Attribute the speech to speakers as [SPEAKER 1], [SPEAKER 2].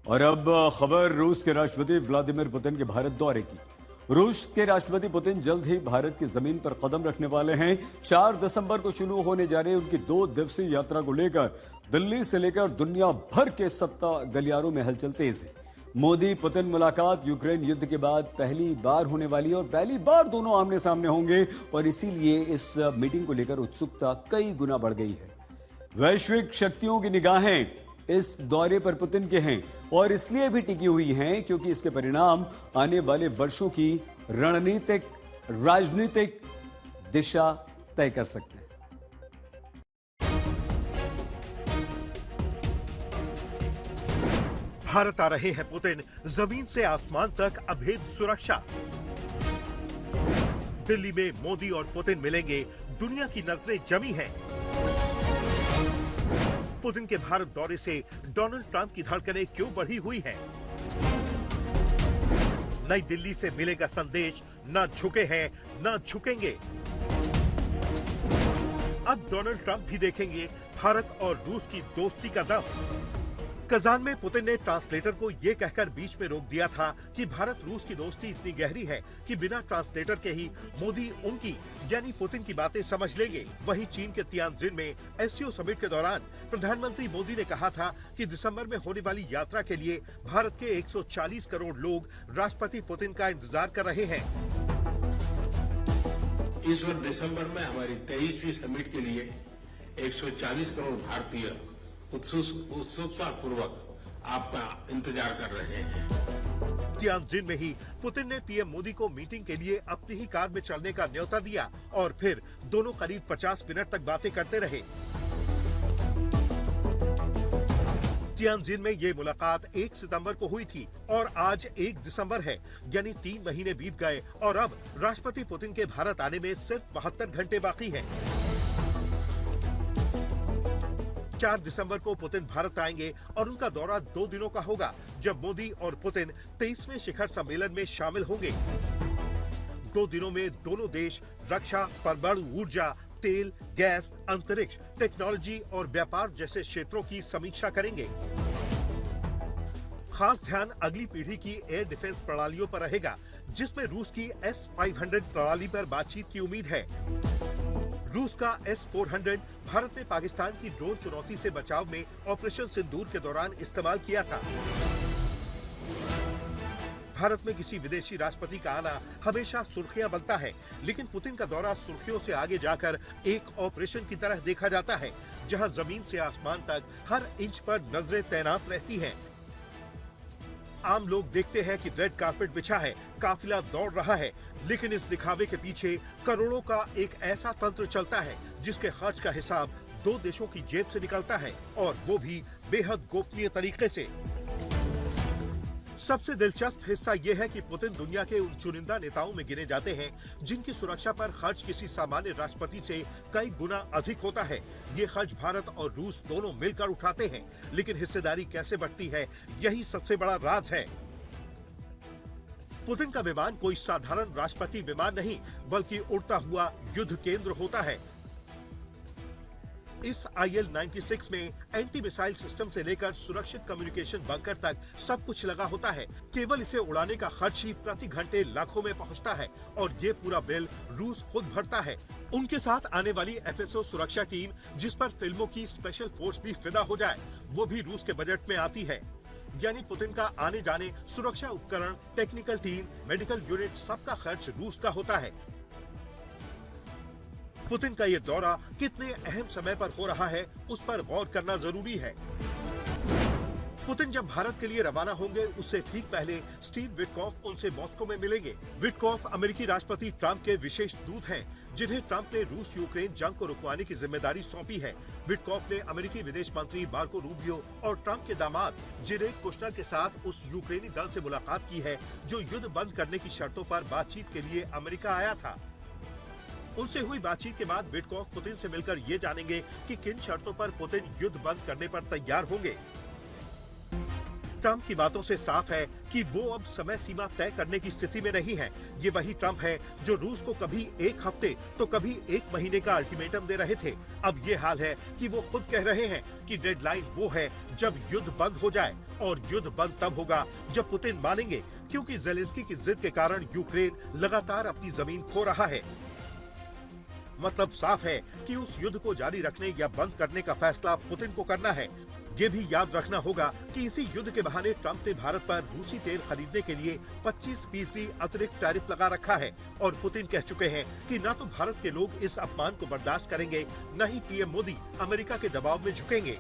[SPEAKER 1] और अब खबर रूस के राष्ट्रपति व्लादिमीर पुतिन के भारत दौरे की। रूस के राष्ट्रपति पुतिन जल्द ही भारत की जमीन पर कदम रखने वाले हैं। 4 दिसंबर को शुरू होने जा रही उनकी 2 दिवसीय यात्रा को लेकर दिल्ली से लेकर दुनिया भर के 7 गलियारों में हलचल तेज है। मोदी पुतिन मुलाकात यूक्रेन युद्ध के बाद पहली बार होने वाली है और पहली बार दोनों आमने सामने होंगे और इसीलिए इस मीटिंग को लेकर उत्सुकता कई गुना बढ़ गई है। वैश्विक शक्तियों की निगाहें इस दौरे पर पुतिन के हैं और इसलिए भी टिकी हुई हैं क्योंकि इसके परिणाम आने वाले वर्षों की रणनीतिक राजनीतिक दिशा तय कर सकते हैं।
[SPEAKER 2] भारत आ रहे हैं पुतिन, जमीन से आसमान तक अभेद सुरक्षा। दिल्ली में मोदी और पुतिन मिलेंगे, दुनिया की नजरें जमी हैं। पुतिन के भारत दौरे से डोनाल्ड ट्रंप की धड़कनें क्यों बढ़ी हुई हैं? नई दिल्ली से मिलेगा संदेश, न झुके हैं न झुकेंगे। अब डोनाल्ड ट्रंप भी देखेंगे भारत और रूस की दोस्ती का दम। कजान में पुतिन ने ट्रांसलेटर को यह कहकर बीच में रोक दिया था कि भारत रूस की दोस्ती इतनी गहरी है कि बिना ट्रांसलेटर के ही मोदी उनकी यानी पुतिन की बातें समझ लेंगे। वहीं चीन के तियानजिन में एससीओ समिट के दौरान प्रधानमंत्री मोदी ने कहा था कि दिसंबर में होने वाली यात्रा के लिए भारत के 140 करोड़ लोग राष्ट्रपति पुतिन का इंतजार कर रहे हैं।
[SPEAKER 3] इस वर्ष दिसंबर में हमारी 23वीं समिट के लिए 140 करोड़ भारतीय उत्सुकता पूर्वक आपका इंतजार कर रहे हैं।
[SPEAKER 2] तियानजिन में ही पुतिन ने पीएम मोदी को मीटिंग के लिए अपनी ही कार में चलने का न्योता दिया और फिर दोनों करीब 50 मिनट तक बातें करते रहे। तियानजिन में ये मुलाकात 1 सितंबर को हुई थी और आज 1 दिसंबर है, यानी 3 महीने बीत गए और अब राष्ट्रपति पुतिन के भारत आने में सिर्फ 72 घंटे बाकी हैं। 4 दिसंबर को पुतिन भारत आएंगे और उनका दौरा 2 दिनों का होगा, जब मोदी और पुतिन 23वें शिखर सम्मेलन में शामिल होंगे। 2 दिनों में दोनों देश रक्षा, परमाणु ऊर्जा, तेल, गैस, अंतरिक्ष, टेक्नोलॉजी और व्यापार जैसे क्षेत्रों की समीक्षा करेंगे। खास ध्यान अगली पीढ़ी की एयर डिफेंस प्रणालियों पर रहेगा, जिसमें रूस की S-500 प्रणाली पर बातचीत की उम्मीद है। रूस का S-400 भारत ने पाकिस्तान की ड्रोन चुनौती से बचाव में ऑपरेशन सिंदूर के दौरान इस्तेमाल किया था। भारत में किसी विदेशी राष्ट्रपति का आना हमेशा सुर्खियां बनता है, लेकिन पुतिन का दौरा सुर्खियों से आगे जाकर एक ऑपरेशन की तरह देखा जाता है, जहां जमीन से आसमान तक हर इंच पर नजरें तैनात रहती हैं। आम लोग देखते हैं कि रेड कारपेट बिछा है, काफिला दौड़ रहा है, लेकिन इस दिखावे के पीछे करोड़ों का एक ऐसा तंत्र चलता है जिसके खर्च का हिसाब 2 देशों की जेब से निकलता है और वो भी बेहद गोपनीय तरीके से। सबसे दिलचस्प हिस्सा यह है कि पुतिन दुनिया के उन चुनिंदा नेताओं में गिने जाते हैं जिनकी सुरक्षा पर खर्च किसी सामान्य राष्ट्रपति से कई गुना अधिक होता है। ये खर्च भारत और रूस दोनों मिलकर उठाते हैं, लेकिन हिस्सेदारी कैसे बढ़ती है, यही सबसे बड़ा राज है। पुतिन का विमान कोई साधारण राष्ट्रपति विमान नहीं, बल्कि उड़ता हुआ युद्ध केंद्र होता है। इस IL-96 में एंटी मिसाइल सिस्टम से लेकर सुरक्षित कम्युनिकेशन बंकर तक सब कुछ लगा होता है। केवल इसे उड़ाने का खर्च ही प्रति घंटे लाखों में पहुंचता है और ये पूरा बिल रूस खुद भरता है। उनके साथ आने वाली FSO सुरक्षा टीम, जिस पर फिल्मों की स्पेशल फोर्स भी फिदा हो जाए, वो भी रूस के बजट में आती है। यानी पुतिन का आने जाने, सुरक्षा उपकरण, टेक्निकल टीम, मेडिकल यूनिट, सबका खर्च रूस का होता है। पुतिन का ये दौरा कितने अहम समय पर हो रहा है, उस पर गौर करना जरूरी है। पुतिन जब भारत के लिए रवाना होंगे, उससे ठीक पहले स्टीव विटकॉफ उनसे मॉस्को में मिलेंगे। विटकॉफ अमेरिकी राष्ट्रपति ट्रंप के विशेष दूत हैं, जिन्हें ट्रंप ने रूस यूक्रेन जंग को रुकवाने की जिम्मेदारी सौंपी है। विटकॉफ ने अमेरिकी विदेश मंत्री मार्को रूबियो और ट्रंप के दामाद जेरेड कुशनर के साथ उस यूक्रेनी दल से मुलाकात की है जो युद्ध बंद करने की शर्तों पर बातचीत के लिए अमेरिका आया था। उनसे हुई बातचीत के बाद विटकॉफ पुतिन से मिलकर ये जानेंगे कि किन शर्तों पर पुतिन युद्ध बंद करने पर तैयार होंगे। ट्रंप की बातों से साफ है कि वो अब समय सीमा तय करने की स्थिति में नहीं है। ये वही ट्रंप है जो रूस को कभी 1 हफ्ते तो कभी 1 महीने का अल्टीमेटम दे रहे थे। अब ये हाल है कि वो खुद कह रहे हैं कि डेडलाइन वो है जब युद्ध बंद हो जाए, और युद्ध बंद तब होगा जब पुतिन मानेंगे, क्योंकि जेलेंस्की की जिद के कारण यूक्रेन लगातार अपनी जमीन खो रहा है। मतलब साफ है कि उस युद्ध को जारी रखने या बंद करने का फैसला पुतिन को करना है। ये भी याद रखना होगा कि इसी युद्ध के बहाने ट्रंप ने भारत पर रूसी तेल खरीदने के लिए 25% अतिरिक्त टैरिफ लगा रखा है, और पुतिन कह चुके हैं कि न तो भारत के लोग इस अपमान को बर्दाश्त करेंगे, न ही पीएम मोदी अमेरिका के दबाव में झुकेंगे।